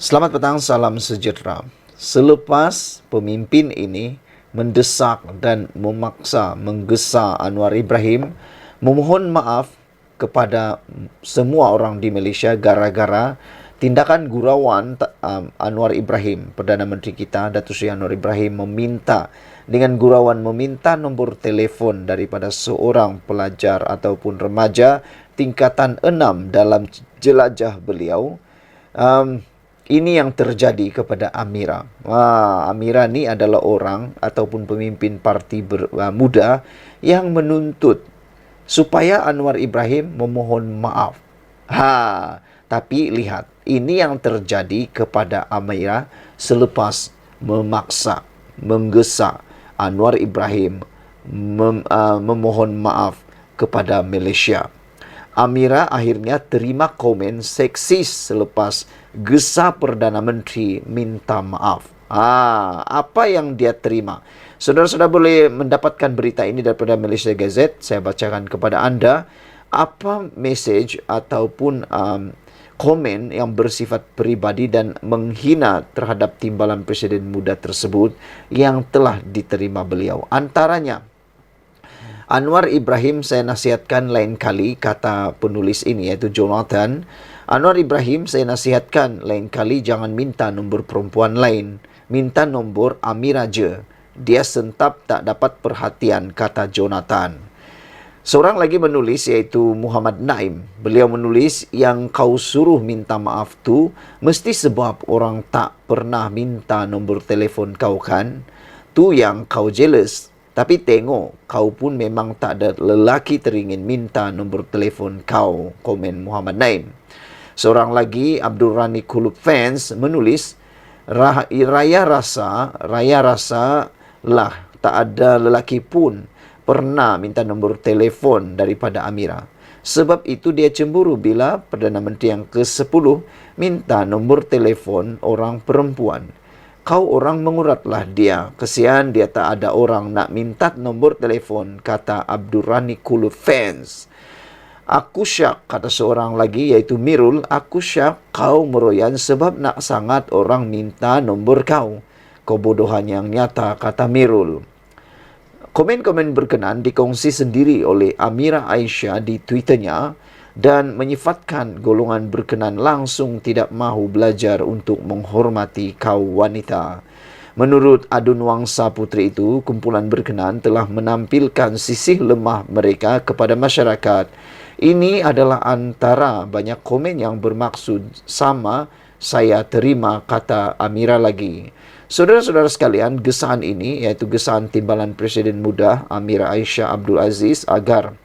Selamat petang, salam sejahtera. Selepas pemimpin ini mendesak dan memaksa menggesa Anwar Ibrahim memohon maaf kepada semua orang di Malaysia gara-gara tindakan gurauan Anwar Ibrahim, Perdana Menteri kita Datuk Seri Anwar Ibrahim dengan gurauan meminta nombor telefon daripada seorang pelajar ataupun remaja tingkatan 6 dalam jelajah beliau. Ini yang terjadi kepada Amira. Amira ni adalah orang ataupun pemimpin parti muda yang menuntut supaya Anwar Ibrahim memohon maaf. Tapi lihat, ini yang terjadi kepada Amira selepas memaksa, menggesa Anwar Ibrahim memohon maaf kepada Malaysia. Amira akhirnya terima komen seksis selepas gesa Perdana Menteri minta maaf. Apa yang dia terima? Saudara-saudara boleh mendapatkan berita ini daripada Malaysia Gazette. Saya bacakan kepada anda apa mesej ataupun komen yang bersifat peribadi dan menghina terhadap timbalan Presiden muda tersebut yang telah diterima beliau. Antaranya, Anwar Ibrahim saya nasihatkan lain kali, kata penulis ini iaitu Jonathan. Anwar Ibrahim saya nasihatkan lain kali jangan minta nombor perempuan lain. Minta nombor Amira je. Dia sentap tak dapat perhatian, kata Jonathan. Seorang lagi menulis iaitu Muhammad Naim. Beliau menulis yang kau suruh minta maaf tu mesti sebab orang tak pernah minta nombor telefon kau kan? Tu yang kau jealous. Tapi tengok, kau pun memang tak ada lelaki teringin minta nombor telefon kau, komen Muhammad Naim. Seorang lagi, Abdul Rani Kulub Fans, menulis, Raya rasa lah tak ada lelaki pun pernah minta nombor telefon daripada Amira. Sebab itu dia cemburu bila Perdana Menteri yang ke-10 minta nombor telefon orang perempuan. Kau orang menguratlah dia. Kesian dia tak ada orang nak minta nombor telefon, kata Abdul Rani Kulub Fans. Aku syak, kata seorang lagi iaitu Mirul. Aku syak kau meroyan sebab nak sangat orang minta nombor kau. Kebodohan yang nyata, kata Mirul. Komen-komen berkenan dikongsi sendiri oleh Amira Aisyah di Twitternya dan menyifatkan golongan berkenan langsung tidak mahu belajar untuk menghormati kaum wanita. Menurut Adun Wangsa Puteri itu, kumpulan berkenan telah menampilkan sisi lemah mereka kepada masyarakat. Ini adalah antara banyak komen yang bermaksud sama saya terima, kata Amira lagi. Saudara-saudara sekalian, gesaan ini iaitu gesaan timbalan Presiden muda Amira Aisyah Abdul Aziz agar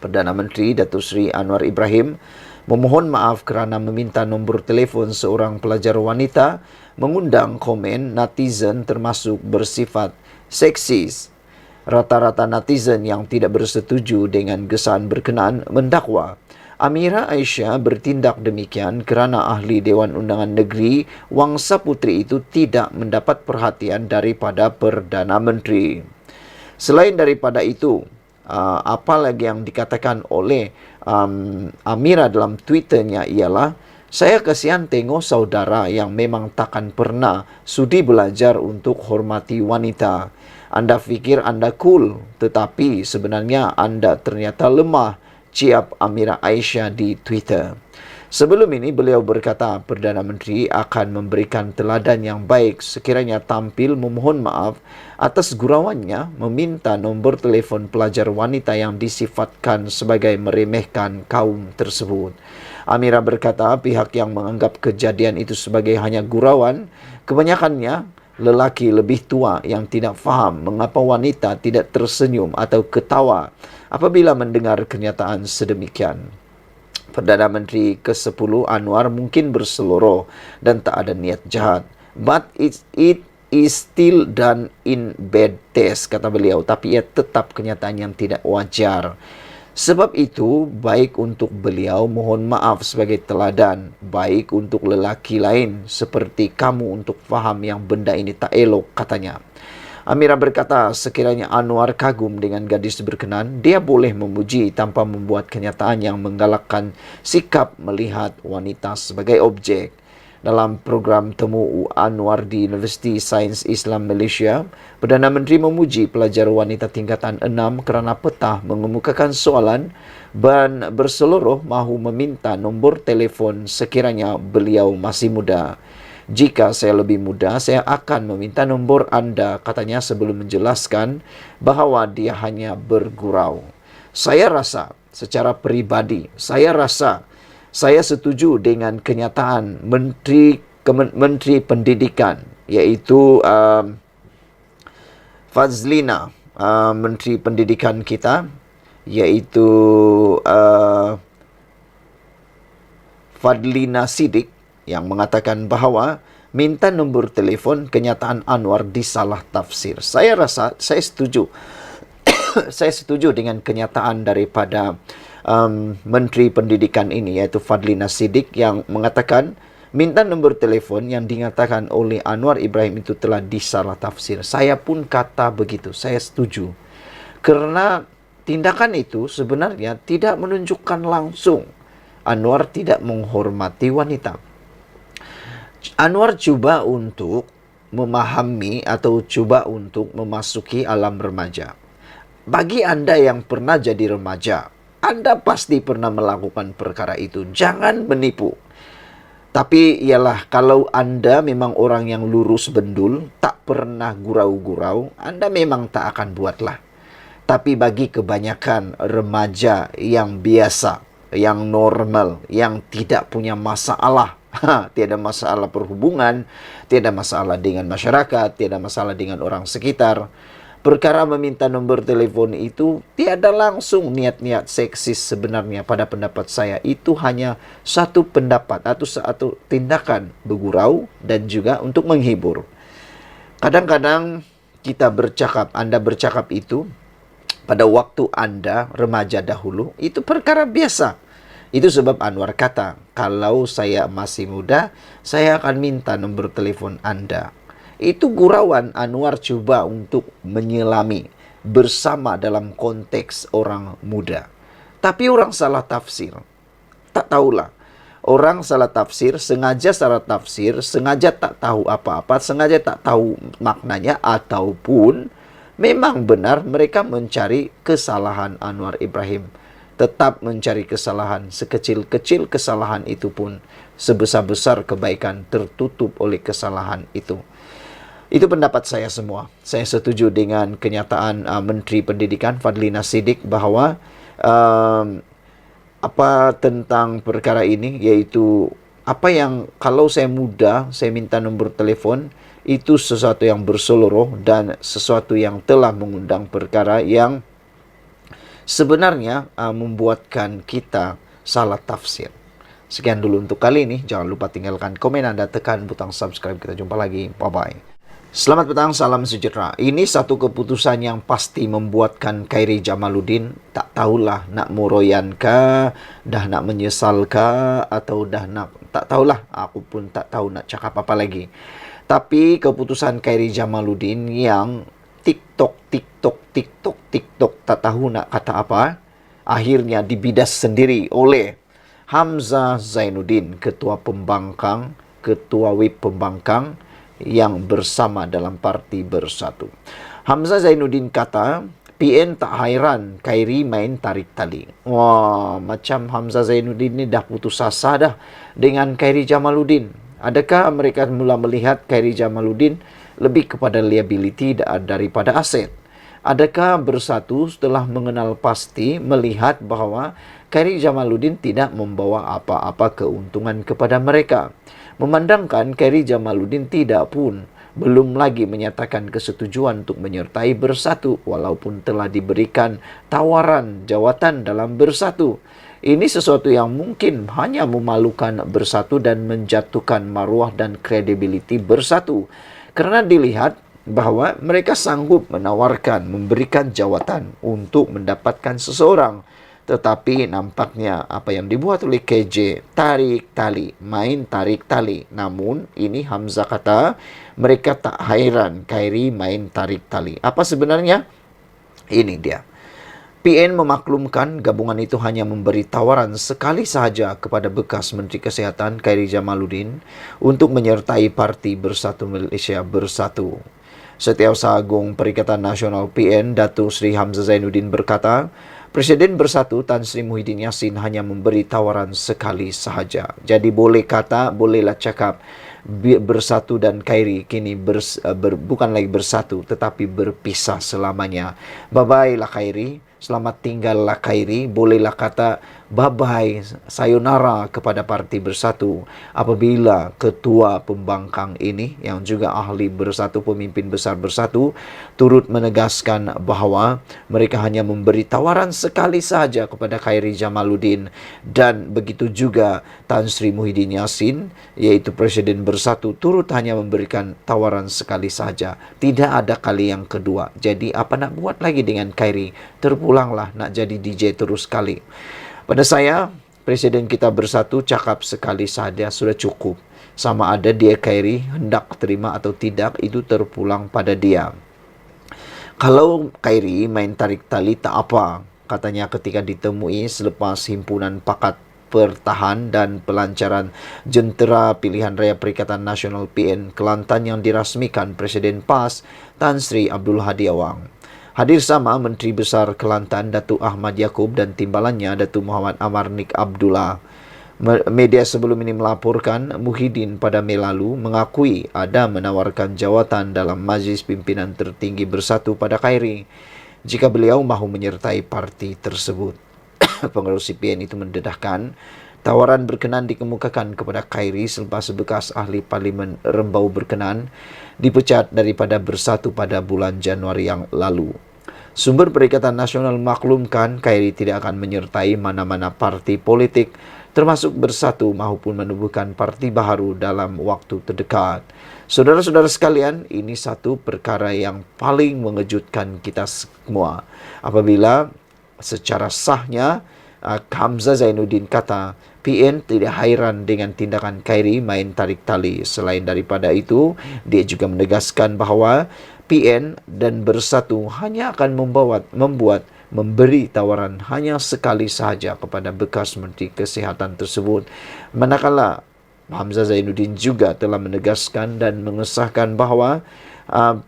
Perdana Menteri Datuk Seri Anwar Ibrahim memohon maaf kerana meminta nombor telefon seorang pelajar wanita mengundang komen netizen termasuk bersifat seksis. Rata-rata netizen yang tidak bersetuju dengan gesaan berkenaan mendakwa Amira Aisyah bertindak demikian kerana Ahli Dewan Undangan Negeri Wangsa Puteri itu tidak mendapat perhatian daripada Perdana Menteri. Selain daripada itu, apa lagi yang dikatakan oleh Amira dalam Twitternya ialah, saya kasihan tengok saudara yang memang takkan pernah sudi belajar untuk hormati wanita. Anda fikir anda cool, tetapi sebenarnya anda ternyata lemah, ciap Amira Aisyah di Twitter. Sebelum ini beliau berkata Perdana Menteri akan memberikan teladan yang baik sekiranya tampil memohon maaf atas gurauannya meminta nombor telefon pelajar wanita yang disifatkan sebagai meremehkan kaum tersebut. Amira berkata pihak yang menganggap kejadian itu sebagai hanya gurauan, kebanyakannya lelaki lebih tua yang tidak faham mengapa wanita tidak tersenyum atau ketawa apabila mendengar kenyataan sedemikian. Perdana Menteri ke-10 Anwar mungkin berseloroh dan tak ada niat jahat. But it is still done in bad taste, kata beliau. Tapi ia tetap kenyataan yang tidak wajar. Sebab itu, baik untuk beliau mohon maaf sebagai teladan. Baik untuk lelaki lain seperti kamu untuk faham yang benda ini tak elok, katanya. Amira berkata sekiranya Anwar kagum dengan gadis berkenan, dia boleh memuji tanpa membuat kenyataan yang menggalakkan sikap melihat wanita sebagai objek. dalam program Temu Anwar di Universiti Sains Islam Malaysia, Perdana Menteri memuji pelajar wanita tingkatan 6 kerana petah mengemukakan soalan dan berseluruh mahu meminta nombor telefon sekiranya beliau masih muda. Jika saya lebih muda, saya akan meminta nombor anda, katanya sebelum menjelaskan bahawa dia hanya bergurau. Saya rasa, secara peribadi, saya setuju dengan kenyataan Menteri Pendidikan, iaitu Fazlina, Menteri Pendidikan kita, iaitu Fadlina Siddiq, yang mengatakan bahawa minta nombor telefon, kenyataan Anwar disalah tafsir. Saya setuju. Saya setuju dengan kenyataan daripada Menteri Pendidikan ini, iaitu Fadlina Siddiq, yang mengatakan minta nombor telefon yang dinyatakan oleh Anwar Ibrahim itu telah disalah tafsir. Saya pun kata begitu. Saya setuju. Kerana tindakan itu sebenarnya tidak menunjukkan langsung Anwar tidak menghormati wanita. Anwar cuba untuk memahami atau cuba untuk memasuki alam remaja. Bagi anda yang pernah jadi remaja, anda pasti pernah melakukan perkara itu. Jangan menipu. Tapi ialah kalau anda memang orang yang lurus bendul, tak pernah gurau-gurau, anda memang tak akan buatlah. Tapi bagi kebanyakan remaja yang biasa, yang normal, yang tidak punya masalah, tiada masalah perhubungan, tiada masalah dengan masyarakat, tiada masalah dengan orang sekitar, perkara meminta nombor telefon itu tiada langsung niat-niat seksis sebenarnya. Pada pendapat saya, itu hanya satu pendapat atau satu tindakan bergurau dan juga untuk menghibur. Kadang-kadang kita bercakap, anda bercakap itu pada waktu anda remaja dahulu, itu perkara biasa. Itu sebab Anwar kata, kalau saya masih muda, saya akan minta nombor telefon anda. Itu gurauan Anwar cuba untuk menyelami bersama dalam konteks orang muda. Tapi orang salah tafsir. Tak tahulah. Orang salah tafsir, sengaja salah tafsir, sengaja tak tahu apa-apa, sengaja tak tahu maknanya, ataupun memang benar mereka mencari kesalahan Anwar Ibrahim. Tetap mencari kesalahan, sekecil-kecil kesalahan itu pun sebesar-besar kebaikan tertutup oleh kesalahan itu. Itu pendapat saya semua. Saya setuju dengan kenyataan Menteri Pendidikan Fadlina Siddiq bahawa apa tentang perkara ini, iaitu apa yang kalau saya muda, saya minta nombor telefon, itu sesuatu yang berseluruh dan sesuatu yang telah mengundang perkara yang sebenarnya membuatkan kita salah tafsir. Sekian dulu untuk kali ini. Jangan lupa tinggalkan komen anda, tekan butang subscribe. Kita jumpa lagi. Bye-bye. Selamat petang, salam sejahtera. Ini satu keputusan yang pasti membuatkan Khairi Jamaluddin tak tahulah nak muroyan kah, dah nak menyesal kah, atau dah nak, tak tahulah. Aku pun tak tahu nak cakap apa lagi. Tapi keputusan Khairi Jamaluddin yang TikTok, tak tahu nak kata apa, akhirnya dibidas sendiri oleh Hamzah Zainuddin, Ketua Pembangkang, Ketua WIP Pembangkang yang bersama dalam Parti Bersatu. Hamzah Zainuddin kata, PN tak hairan Khairi main tarik tali. Wah, macam Hamzah Zainuddin ni dah putus asa dah dengan Khairi Jamaluddin. Adakah mereka mula melihat Khairi Jamaluddin lebih kepada liability daripada aset? Adakah Bersatu setelah mengenal pasti melihat bahawa Khairi Jamaluddin tidak membawa apa-apa keuntungan kepada mereka? Memandangkan Khairi Jamaluddin belum lagi menyatakan kesetujuan untuk menyertai Bersatu walaupun telah diberikan tawaran jawatan dalam Bersatu. Ini sesuatu yang mungkin hanya memalukan Bersatu dan menjatuhkan maruah dan kredibiliti Bersatu. Kerana dilihat bahawa mereka sanggup memberikan jawatan untuk mendapatkan seseorang. Tetapi nampaknya apa yang dibuat oleh KJ, tarik tali, main tarik tali. Namun ini Hamzah kata mereka tak hairan Khairi main tarik tali. Apa sebenarnya? Ini dia. PN memaklumkan gabungan itu hanya memberi tawaran sekali sahaja kepada bekas Menteri Kesihatan Khairi Jamaluddin untuk menyertai Parti Bersatu Malaysia Bersatu. Setiausaha Agung Perikatan Nasional PN, Datuk Seri Hamzah Zainuddin berkata, Presiden Bersatu Tan Sri Muhyiddin Yassin hanya memberi tawaran sekali sahaja. Jadi bolehlah cakap Bersatu dan Khairi kini bukan lagi bersatu tetapi berpisah selamanya. Bye-bye lah Khairi. Selamat tinggallah Khairi, bolehlah kata bye-bye, sayonara kepada Parti Bersatu apabila ketua pembangkang ini yang juga ahli Bersatu, pemimpin besar Bersatu, turut menegaskan bahawa mereka hanya memberi tawaran sekali sahaja kepada Khairi Jamaluddin dan begitu juga Tan Sri Muhyiddin Yassin, iaitu Presiden Bersatu, turut hanya memberikan tawaran sekali sahaja. Tidak ada kali yang kedua. Jadi apa nak buat lagi dengan Khairi? Terpulanglah nak jadi DJ terus sekali. Pada saya, Presiden kita Bersatu cakap sekali sahaja sudah cukup. Sama ada dia Khairi hendak terima atau tidak, itu terpulang pada dia. Kalau Khairi main tarik tali tak apa, katanya ketika ditemui selepas himpunan pakat pertahan dan pelancaran jentera pilihan raya Perikatan Nasional PN Kelantan yang dirasmikan Presiden PAS Tan Sri Abdul Hadi Awang. Hadir sama Menteri Besar Kelantan Datuk Ahmad Yaakob dan timbalannya Datuk Muhammad Amarnik Abdullah. Media sebelum ini melaporkan Muhyiddin pada Mei lalu mengakui ada menawarkan jawatan dalam Majlis Pimpinan Tertinggi Bersatu pada Khairi jika beliau mahu menyertai parti tersebut. Pengerusi PN itu mendedahkan tawaran berkenan dikemukakan kepada Khairi selepas bekas ahli Parlimen Rembau berkenan dipecat daripada Bersatu pada bulan Januari yang lalu. Sumber Perikatan Nasional maklumkan Khairi tidak akan menyertai mana-mana parti politik termasuk Bersatu maupun menubuhkan parti baharu dalam waktu terdekat. Saudara-saudara sekalian, ini satu perkara yang paling mengejutkan kita semua apabila secara sahnya Hamzah Zainuddin kata PN tidak hairan dengan tindakan Khairi main tarik tali. Selain daripada itu, dia juga menegaskan bahawa PN dan Bersatu hanya akan memberi tawaran hanya sekali sahaja kepada bekas Menteri Kesihatan tersebut. Manakala Hamzah Zainuddin juga telah menegaskan dan mengesahkan bahawa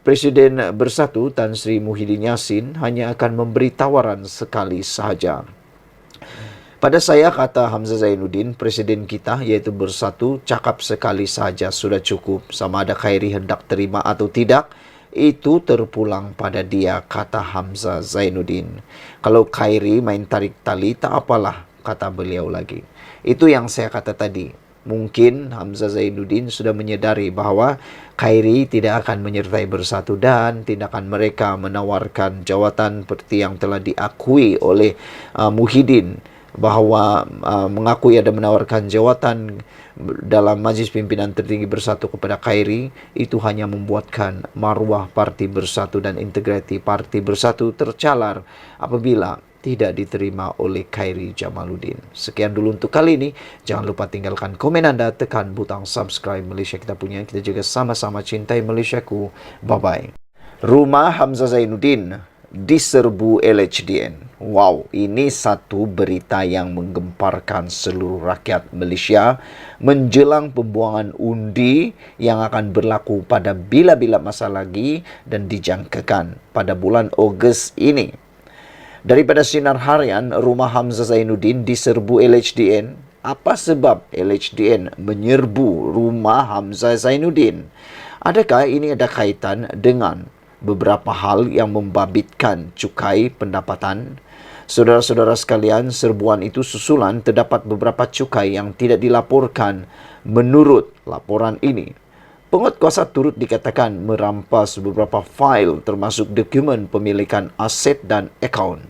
Presiden Bersatu Tan Sri Muhyiddin Yassin hanya akan memberi tawaran sekali sahaja. Pada saya, kata Hamzah Zainuddin, Presiden kita iaitu Bersatu cakap sekali sahaja sudah cukup. Sama ada Khairi hendak terima atau tidak, itu terpulang pada dia, kata Hamzah Zainuddin. Kalau Khairi main tarik tali, tak apalah, kata beliau lagi. Itu yang saya kata tadi. Mungkin Hamzah Zainuddin sudah menyadari bahawa Khairi tidak akan menyertai Bersatu dan tindakan mereka menawarkan jawatan seperti yang telah diakui oleh Muhyiddin bahawa mengakui ada menawarkan jawatan dalam Majlis Pimpinan Tertinggi Bersatu kepada Khairi, itu hanya membuatkan maruah Parti Bersatu dan integriti Parti Bersatu tercalar apabila tidak diterima oleh Khairi Jamaluddin. Sekian dulu untuk kali ini. Jangan lupa tinggalkan komen anda, tekan butang subscribe Malaysia Kita Punya. Kita juga sama-sama cintai Malaysiaku. Bye-bye. Rumah Hamzah Zainuddin diserbu LHDN. Wow, ini satu berita yang menggemparkan seluruh rakyat Malaysia menjelang pembuangan undi yang akan berlaku pada bila-bila masa lagi dan dijangkakan pada bulan Ogos ini. Daripada sinar harian, rumah Hamzah Zainuddin diserbu LHDN. Apa sebab LHDN menyerbu rumah Hamzah Zainuddin? Adakah ini ada kaitan dengan beberapa hal yang membabitkan cukai pendapatan? Saudara-saudara sekalian, serbuan itu susulan terdapat beberapa cukai yang tidak dilaporkan menurut laporan ini. Penguatkuasa turut dikatakan merampas beberapa fail termasuk dokumen pemilikan aset dan akaun.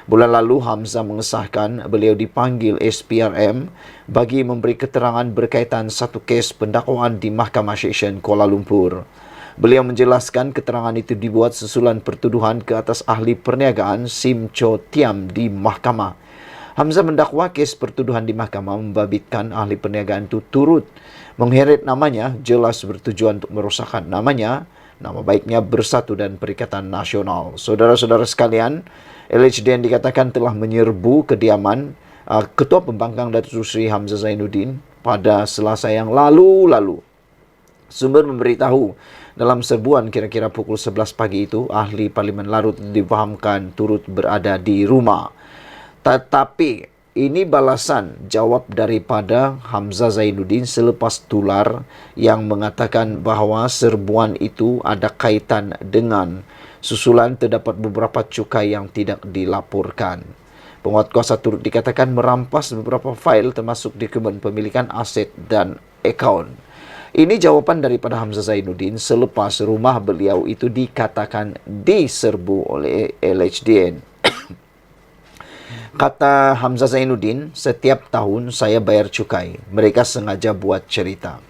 Bulan lalu, Hamzah mengesahkan beliau dipanggil SPRM bagi memberi keterangan berkaitan satu kes pendakwaan di Mahkamah Seksyen Kuala Lumpur. Beliau menjelaskan keterangan itu dibuat susulan pertuduhan ke atas ahli perniagaan Sim Cho Tiam di mahkamah. Hamzah mendakwa kes pertuduhan di mahkamah membabitkan ahli perniagaan itu turut mengheret namanya, jelas bertujuan untuk merosakkan namanya Nama baiknya Bersatu dan Perikatan Nasional. Saudara-saudara sekalian, LHDN dikatakan telah menyerbu kediaman Ketua Pembangkang Datuk Seri Hamzah Zainuddin pada Selasa yang lalu. Sumber memberitahu dalam serbuan kira-kira pukul 11 pagi itu, ahli Parlimen Larut difahamkan turut berada di rumah. Tetapi ini balasan jawab daripada Hamzah Zainuddin selepas tular yang mengatakan bahawa serbuan itu ada kaitan dengan susulan terdapat beberapa cukai yang tidak dilaporkan. Penguatkuasa turut dikatakan merampas beberapa fail termasuk dokumen pemilikan aset dan akaun. Ini jawapan daripada Hamzah Zainuddin selepas rumah beliau itu dikatakan diserbu oleh LHDN. Kata Hamzah Zainuddin, setiap tahun saya bayar cukai. Mereka sengaja buat cerita.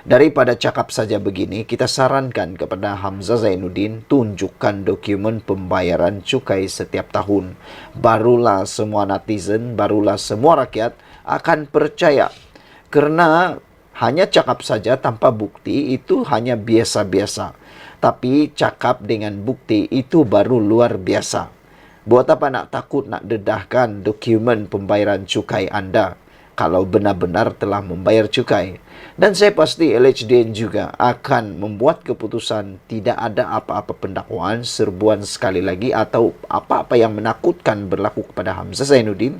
Daripada cakap saja begini, kita sarankan kepada Hamzah Zainuddin tunjukkan dokumen pembayaran cukai setiap tahun. Barulah semua netizen, barulah semua rakyat akan percaya. Kerana hanya cakap saja tanpa bukti itu hanya biasa-biasa. Tapi cakap dengan bukti itu baru luar biasa. Buat apa nak takut nak dedahkan dokumen pembayaran cukai anda kalau benar-benar telah membayar cukai? Dan saya pasti LHDN juga akan membuat keputusan tidak ada apa-apa pendakwaan, serbuan sekali lagi atau apa-apa yang menakutkan berlaku kepada Hamzah Zainuddin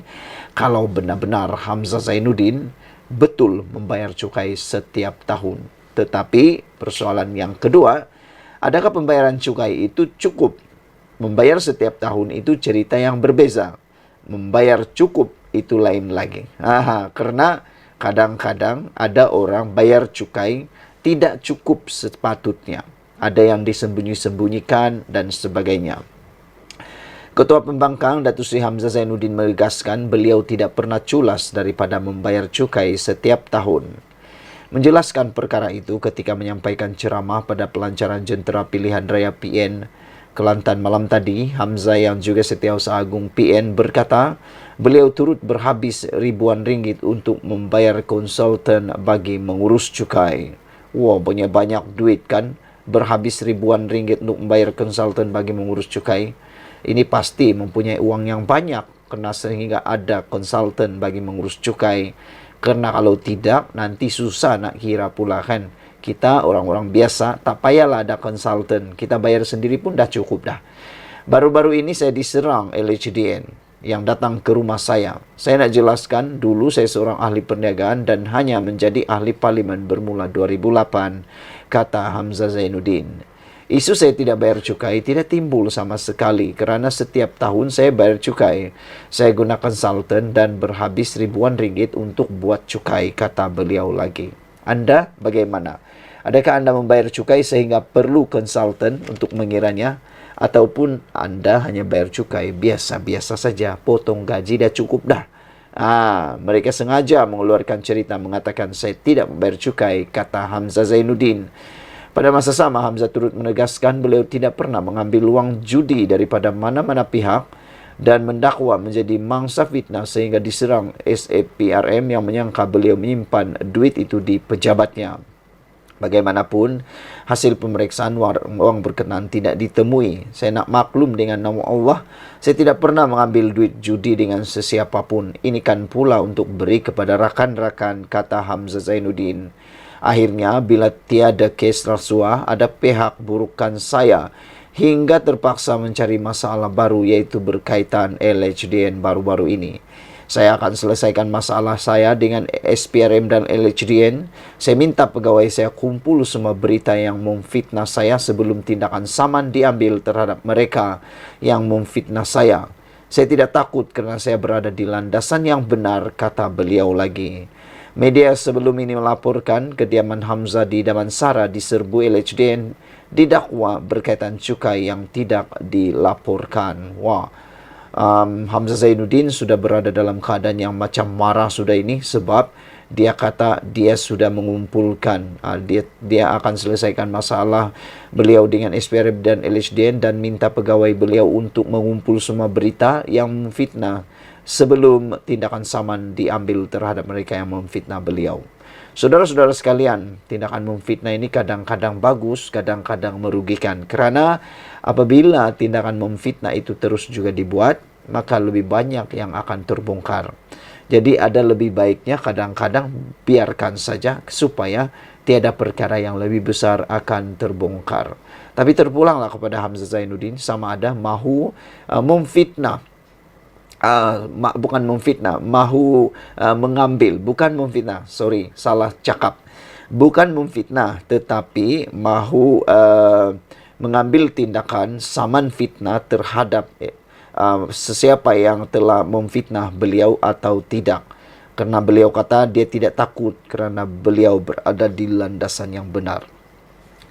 kalau benar-benar Hamzah Zainuddin betul membayar cukai setiap tahun. Tetapi persoalan yang kedua, adakah pembayaran cukai itu cukup? Membayar setiap tahun itu cerita yang berbeza. Membayar cukup itu lain lagi. Karena kadang-kadang ada orang bayar cukai tidak cukup sepatutnya. Ada yang disembunyi-sembunyikan dan sebagainya. Ketua Pembangkang Datuk Seri Hamzah Zainuddin menegaskan beliau tidak pernah culas daripada membayar cukai setiap tahun. Menjelaskan perkara itu ketika menyampaikan ceramah pada pelancaran Jentera Pilihan Raya PN Kelantan malam tadi, Hamzah yang juga Setiausaha Agung PN berkata, beliau turut berhabis ribuan ringgit untuk membayar konsultan bagi mengurus cukai. Wah, banyak duit kan? Berhabis ribuan ringgit untuk membayar konsultan bagi mengurus cukai. Ini pasti mempunyai uang yang banyak kerana sehingga ada konsultan bagi mengurus cukai. Kerana kalau tidak, nanti susah nak kira pula kan. Kita orang-orang biasa, tak payahlah ada konsultan. Kita bayar sendiri pun dah cukup dah. Baru-baru ini saya diserang LHDN yang datang ke rumah saya. Saya nak jelaskan, dulu saya seorang ahli perniagaan dan hanya menjadi ahli parlimen bermula 2008, kata Hamzah Zainuddin. Isu saya tidak bayar cukai tidak timbul sama sekali kerana setiap tahun saya bayar cukai. Saya guna konsultan dan berhabis ribuan ringgit untuk buat cukai, kata beliau lagi. Anda bagaimana? Adakah anda membayar cukai sehingga perlu konsultan untuk mengiranya? Ataupun anda hanya bayar cukai biasa-biasa saja, potong gaji dah cukup dah? Mereka sengaja mengeluarkan cerita mengatakan saya tidak membayar cukai, kata Hamzah Zainuddin. Pada masa sama, Hamzah turut menegaskan beliau tidak pernah mengambil wang judi daripada mana-mana pihak dan mendakwa menjadi mangsa fitnah sehingga diserang SAPRM yang menyangka beliau menyimpan duit itu di pejabatnya. Bagaimanapun, hasil pemeriksaan wang berkenan tidak ditemui. Saya nak maklum dengan nama Allah, saya tidak pernah mengambil duit judi dengan sesiapapun. Ini kan pula untuk beri kepada rakan-rakan, kata Hamzah Zainuddin. Akhirnya, bila tiada kes rasuah, ada pihak burukan saya hingga terpaksa mencari masalah baru iaitu berkaitan LHDN baru-baru ini. Saya akan selesaikan masalah saya dengan SPRM dan LHDN. Saya minta pegawai saya kumpul semua berita yang memfitnah saya sebelum tindakan saman diambil terhadap mereka yang memfitnah saya. Saya tidak takut kerana saya berada di landasan yang benar, kata beliau lagi. Media sebelum ini melaporkan kediaman Hamzah di Damansara diserbu LHDN didakwa berkaitan cukai yang tidak dilaporkan. Hamzah Zainuddin sudah berada dalam keadaan yang macam marah sudah ini sebab dia kata dia sudah mengumpulkan, dia akan selesaikan masalah beliau dengan SPRM dan LHDN dan minta pegawai beliau untuk mengumpul semua berita yang memfitnah sebelum tindakan saman diambil terhadap mereka yang memfitnah beliau. Saudara-saudara sekalian, tindakan memfitnah ini kadang-kadang bagus, kadang-kadang merugikan. Kerana apabila tindakan memfitnah itu terus juga dibuat, maka lebih banyak yang akan terbongkar. Jadi ada lebih baiknya kadang-kadang biarkan saja supaya tiada perkara yang lebih besar akan terbongkar. Tapi terpulanglah kepada Hamzah Zainuddin, sama ada mahu memfitnah, bukan memfitnah, mahu mengambil, bukan memfitnah, salah cakap. Bukan memfitnah, tetapi mahu mengambil tindakan saman fitnah terhadap sesiapa yang telah memfitnah beliau atau tidak. Kerana beliau kata dia tidak takut kerana beliau berada di landasan yang benar.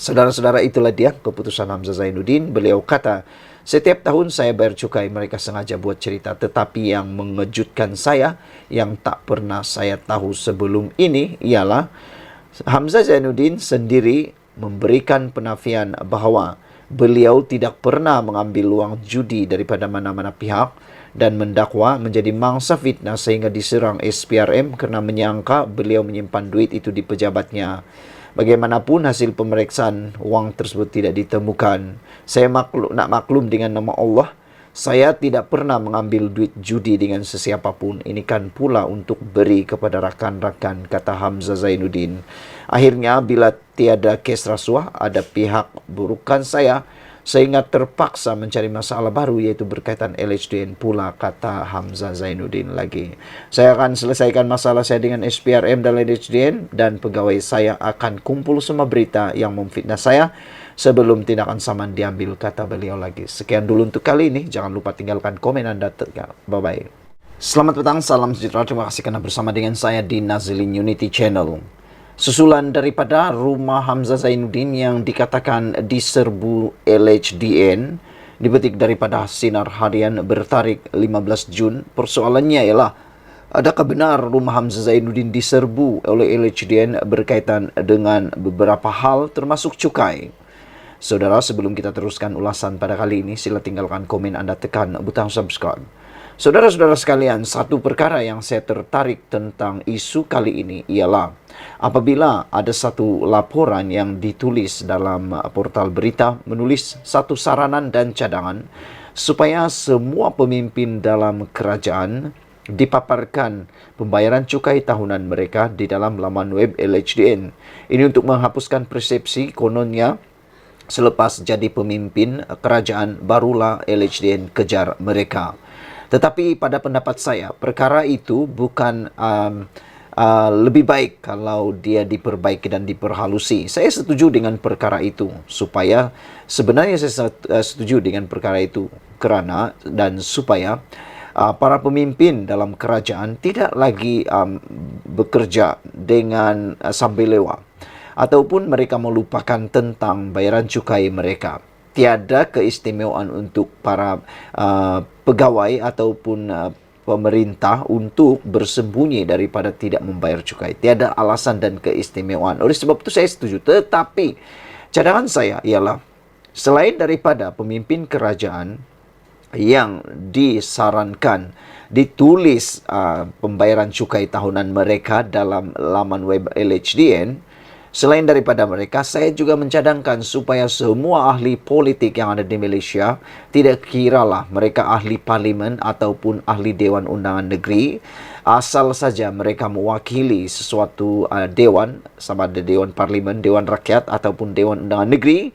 Saudara-saudara, itulah dia keputusan Hamzah Zainuddin. Beliau kata, setiap tahun saya bayar cukai, mereka sengaja buat cerita. Tetapi yang mengejutkan saya, yang tak pernah saya tahu sebelum ini, ialah Hamzah Zainuddin sendiri memberikan penafian bahawa beliau tidak pernah mengambil wang judi daripada mana-mana pihak dan mendakwa menjadi mangsa fitnah sehingga diserang SPRM kerana menyangka beliau menyimpan duit itu di pejabatnya. Bagaimanapun hasil pemeriksaan wang tersebut tidak ditemukan. Saya nak maklum dengan nama Allah, saya tidak pernah mengambil duit judi dengan sesiapapun. Ini kan pula untuk beri kepada rakan-rakan, kata Hamzah Zainuddin. Akhirnya bila tiada kes rasuah, ada pihak burukan saya sehingga terpaksa mencari masalah baru, iaitu berkaitan LHDN pula, kata Hamzah Zainuddin lagi. Saya akan selesaikan masalah saya dengan SPRM dan LHDN dan pegawai saya akan kumpul semua berita yang memfitnah saya sebelum tindakan saman diambil, kata beliau lagi. Sekian dulu untuk kali ini. Jangan lupa tinggalkan komen Anda. Bye-bye. Selamat petang, salam sejahtera. Terima kasih kerana bersama dengan saya di Nazilin Unity Channel. Susulan daripada rumah Hamzah Zainuddin yang dikatakan diserbu LHDN, dipetik daripada Sinar Harian bertarikh 15 Jun. Persoalannya ialah, adakah benar rumah Hamzah Zainuddin diserbu oleh LHDN berkaitan dengan beberapa hal termasuk cukai? Saudara, sebelum kita teruskan ulasan pada kali ini, sila tinggalkan komen Anda, tekan butang subscribe. Saudara-saudara sekalian, satu perkara yang saya tertarik tentang isu kali ini ialah apabila ada satu laporan yang ditulis dalam portal berita menulis satu saranan dan cadangan supaya semua pemimpin dalam kerajaan dipaparkan pembayaran cukai tahunan mereka di dalam laman web LHDN. Ini untuk menghapuskan persepsi kononnya selepas jadi pemimpin kerajaan barulah LHDN kejar mereka. Tetapi pada pendapat saya, perkara itu bukan lebih baik kalau dia diperbaiki dan diperhalusi. Saya setuju dengan perkara itu, supaya sebenarnya saya setuju dengan perkara itu kerana dan supaya para pemimpin dalam kerajaan tidak lagi bekerja dengan sambil lewat, ataupun mereka melupakan tentang bayaran cukai mereka. Tiada keistimewaan untuk para pegawai ataupun pemerintah untuk bersembunyi daripada tidak membayar cukai. Tiada alasan dan keistimewaan. Oleh sebab itu saya setuju. Tetapi cadangan saya ialah, selain daripada pemimpin kerajaan yang disarankan ditulis pembayaran cukai tahunan mereka dalam laman web LHDN, selain daripada mereka, saya juga mencadangkan supaya semua ahli politik yang ada di Malaysia, tidak kiralah mereka ahli parlimen ataupun ahli Dewan Undangan Negeri, asal saja mereka mewakili sesuatu dewan, sama ada Dewan Parlimen, Dewan Rakyat ataupun Dewan Undangan Negeri,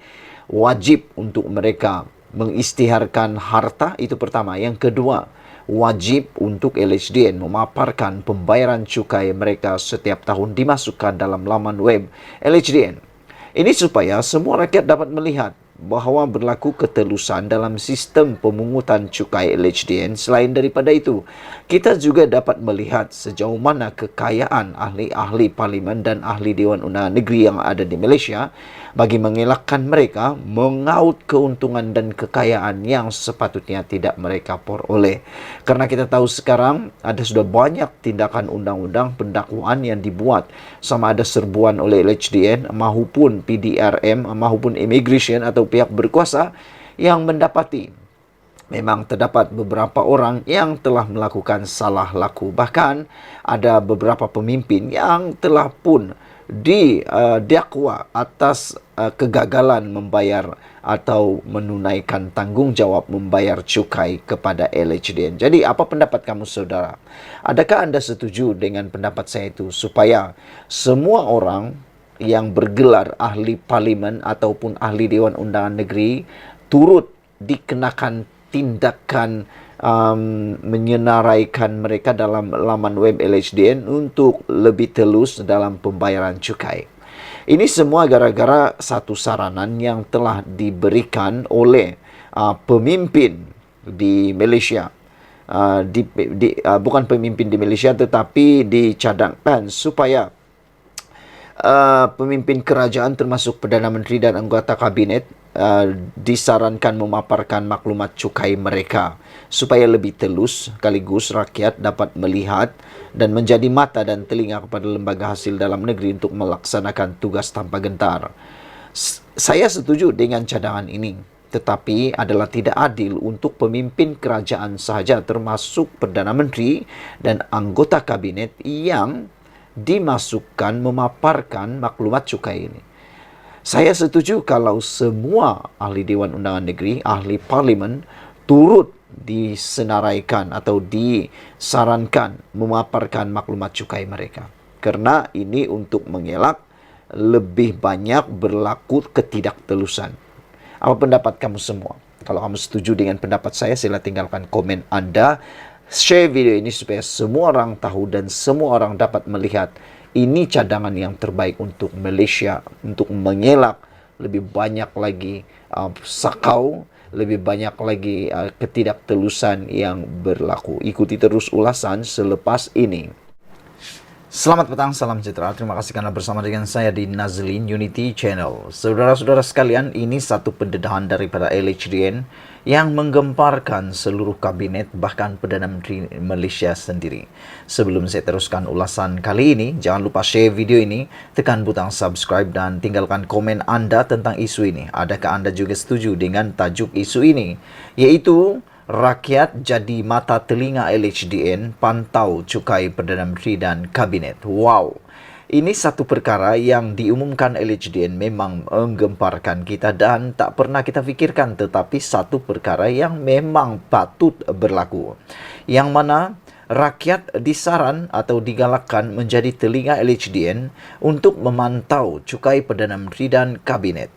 wajib untuk mereka mengisytiharkan harta, itu pertama. Yang kedua, wajib untuk LHDN memaparkan pembayaran cukai mereka setiap tahun dimasukkan dalam laman web LHDN. Ini supaya semua rakyat dapat melihat bahawa berlaku ketelusan dalam sistem pemungutan cukai LHDN. Selain daripada itu, kita juga dapat melihat sejauh mana kekayaan ahli-ahli parlimen dan ahli Dewan Undangan Negeri yang ada di Malaysia bagi mengelakkan mereka mengaut keuntungan dan kekayaan yang sepatutnya tidak mereka peroleh. Karena kita tahu sekarang ada sudah banyak tindakan undang-undang pendakwaan yang dibuat, sama ada serbuan oleh LHDN maupun PDRM maupun immigration atau pihak berkuasa yang mendapati memang terdapat beberapa orang yang telah melakukan salah laku. Bahkan ada beberapa pemimpin yang telah pun didakwa atas kegagalan membayar atau menunaikan tanggungjawab membayar cukai kepada LHDN. Jadi apa pendapat kamu saudara? Adakah anda setuju dengan pendapat saya itu supaya semua orang yang bergelar ahli parlimen ataupun ahli Dewan Undangan Negeri turut dikenakan tindakan menyenaraikan mereka dalam laman web LHDN untuk lebih telus dalam pembayaran cukai. Ini semua gara-gara satu saranan yang telah diberikan oleh pemimpin di Malaysia. Bukan pemimpin di Malaysia tetapi dicadangkan supaya pemimpin kerajaan termasuk Perdana Menteri dan anggota kabinet disarankan memaparkan maklumat cukai mereka supaya lebih telus sekaligus rakyat dapat melihat dan menjadi mata dan telinga kepada lembaga hasil dalam negeri untuk melaksanakan tugas tanpa gentar. Saya setuju dengan cadangan ini, tetapi adalah tidak adil untuk pemimpin kerajaan sahaja termasuk Perdana Menteri dan anggota kabinet yang dimasukkan memaparkan maklumat cukai ini. Saya setuju kalau semua ahli Dewan Undangan Negeri, ahli parlimen turut disenaraikan atau disarankan memaparkan maklumat cukai mereka. Karena ini untuk mengelak lebih banyak berlaku ketidaktelusan. Apa pendapat kamu semua? Kalau kamu setuju dengan pendapat saya, sila tinggalkan komen Anda. Share video ini supaya semua orang tahu dan semua orang dapat melihat ini cadangan yang terbaik untuk Malaysia, untuk mengelak lebih banyak lagi sakau, lebih banyak lagi ketidaktelusan yang berlaku. Ikuti terus ulasan selepas ini. Selamat petang, salam sejahtera. Terima kasih karena bersama dengan saya di Nazlin Unity Channel. Saudara-saudara sekalian, ini satu pendedahan daripada LHDN yang menggemparkan seluruh kabinet, bahkan Perdana Menteri Malaysia sendiri. Sebelum saya teruskan ulasan kali ini, jangan lupa share video ini, tekan butang subscribe dan tinggalkan komen Anda tentang isu ini. Adakah Anda juga setuju dengan tajuk isu ini? Yaitu rakyat jadi mata telinga LHDN, pantau cukai Perdana Menteri dan Kabinet. Wow! Ini satu perkara yang diumumkan LHDN memang menggemparkan kita dan tak pernah kita fikirkan, tetapi satu perkara yang memang patut berlaku. Yang mana rakyat disaran atau digalakkan menjadi telinga LHDN untuk memantau cukai Perdana Menteri dan Kabinet.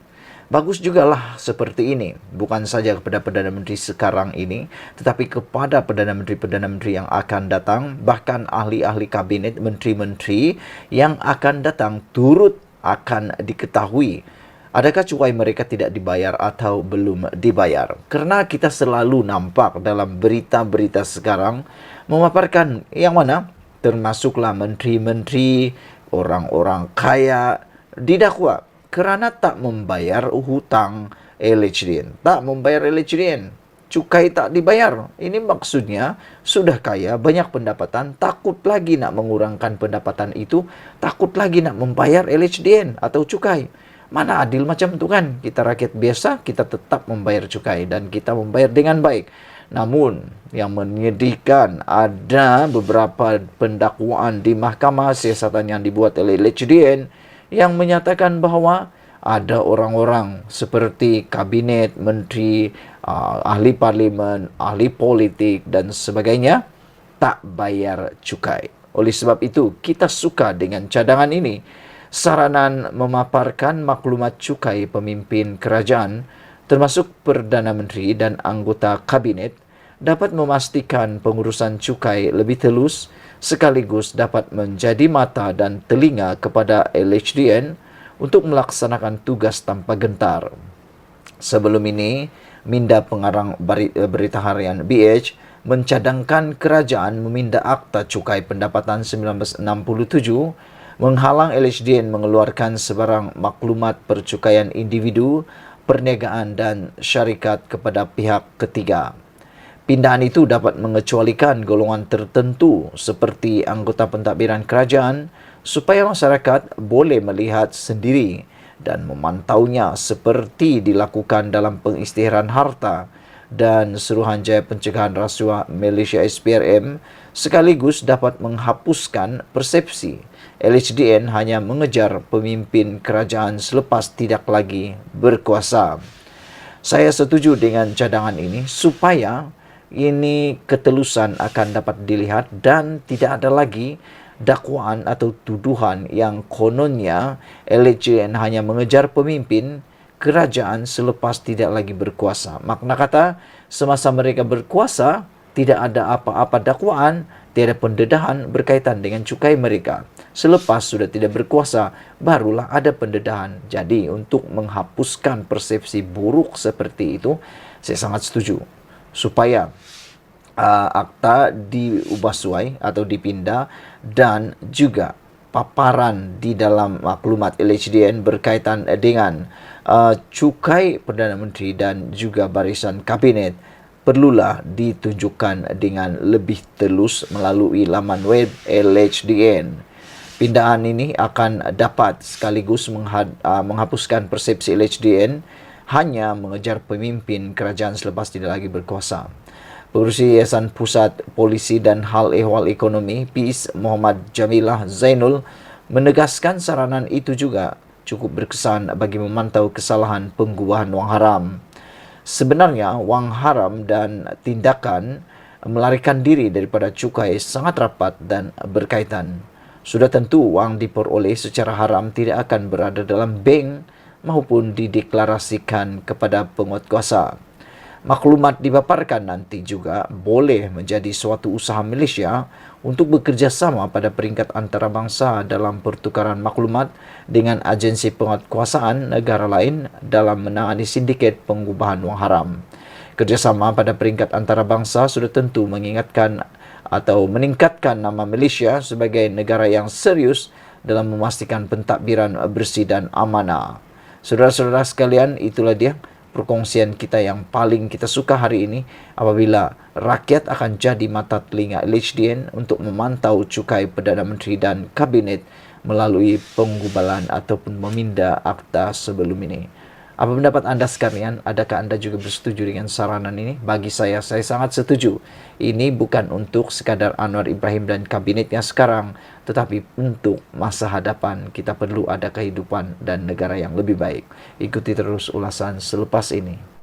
Bagus jugalah seperti ini, bukan saja kepada Perdana Menteri sekarang ini, tetapi kepada Perdana Menteri yang akan datang, bahkan ahli-ahli kabinet, menteri-menteri yang akan datang turut akan diketahui adakah cukai mereka tidak dibayar atau belum dibayar. Karena kita selalu nampak dalam berita-berita sekarang memaparkan yang mana termasuklah menteri-menteri, orang-orang kaya didakwa kerana tak membayar hutang LHDN. Tak membayar LHDN. Cukai tak dibayar. Ini maksudnya sudah kaya, banyak pendapatan, takut lagi nak mengurangkan pendapatan itu, takut lagi nak membayar LHDN atau cukai. Mana adil macam tu kan? Kita rakyat biasa, kita tetap membayar cukai dan kita membayar dengan baik. Namun, yang menyedihkan ada beberapa pendakwaan di mahkamah siasatan yang dibuat oleh LHDN yang menyatakan bahawa ada orang-orang seperti kabinet, menteri, ahli parlimen, ahli politik dan sebagainya tak bayar cukai. Oleh sebab itu, kita suka dengan cadangan ini. Saranan memaparkan maklumat cukai pemimpin kerajaan, termasuk Perdana Menteri dan anggota kabinet, dapat memastikan pengurusan cukai lebih telus, sekaligus dapat menjadi mata dan telinga kepada LHDN untuk melaksanakan tugas tanpa gentar. Sebelum ini, Minda Pengarang Berita Harian BH mencadangkan kerajaan meminda Akta Cukai Pendapatan 1967 menghalang LHDN mengeluarkan sebarang maklumat percukaian individu, perniagaan dan syarikat kepada pihak ketiga. Pindahan itu dapat mengecualikan golongan tertentu seperti anggota pentadbiran kerajaan supaya masyarakat boleh melihat sendiri dan memantaunya seperti dilakukan dalam pengisytiharan harta dan Suruhanjaya Pencegahan Rasuah Malaysia SPRM sekaligus dapat menghapuskan persepsi LHDN hanya mengejar pemimpin kerajaan selepas tidak lagi berkuasa. Saya setuju dengan cadangan ini supaya ini ketelusan akan dapat dilihat dan tidak ada lagi dakwaan atau tuduhan yang kononnya LHDN hanya mengejar pemimpin kerajaan selepas tidak lagi berkuasa. Makna kata, semasa mereka berkuasa, tidak ada apa-apa dakwaan, tiada pendedahan berkaitan dengan cukai mereka. Selepas sudah tidak berkuasa, barulah ada pendedahan. Jadi, untuk menghapuskan persepsi buruk seperti itu, saya sangat setuju. Supaya akta diubah suai atau dipindah dan juga paparan di dalam maklumat LHDN berkaitan dengan cukai Perdana Menteri dan juga barisan kabinet perlulah ditunjukkan dengan lebih telus melalui laman web LHDN. Pindahan ini akan dapat sekaligus menghapuskan persepsi LHDN hanya mengejar pemimpin kerajaan selepas tidak lagi berkuasa. Pengerusi Yayasan Pusat Polisi dan Hal Ehwal Ekonomi PIS Muhammad Jamilah Zainul menegaskan saranan itu juga cukup berkesan bagi memantau kesalahan penggubahan wang haram. Sebenarnya wang haram dan tindakan melarikan diri daripada cukai sangat rapat dan berkaitan. Sudah tentu wang diperoleh secara haram tidak akan berada dalam bank maupun dideklarasikan kepada penguatkuasa. Maklumat dipaparkan nanti juga boleh menjadi suatu usaha Malaysia untuk bekerjasama pada peringkat antarabangsa dalam pertukaran maklumat dengan agensi penguatkuasaan negara lain dalam menangani sindiket pengubahan wang haram. Kerjasama pada peringkat antarabangsa sudah tentu mengingatkan atau meningkatkan nama Malaysia sebagai negara yang serius dalam memastikan pentadbiran bersih dan amanah. Saudara-saudara sekalian, itulah dia perkongsian kita yang paling kita suka hari ini apabila rakyat akan jadi mata telinga LHDN untuk memantau cukai Perdana Menteri dan Kabinet melalui penggubalan ataupun meminda akta sebelum ini. Apa pendapat anda sekalian? Adakah anda juga bersetuju dengan saranan ini? Bagi saya sangat setuju. Ini bukan untuk sekadar Anwar Ibrahim dan kabinetnya sekarang, tetapi untuk masa hadapan kita perlu ada kehidupan dan negara yang lebih baik. Ikuti terus ulasan selepas ini.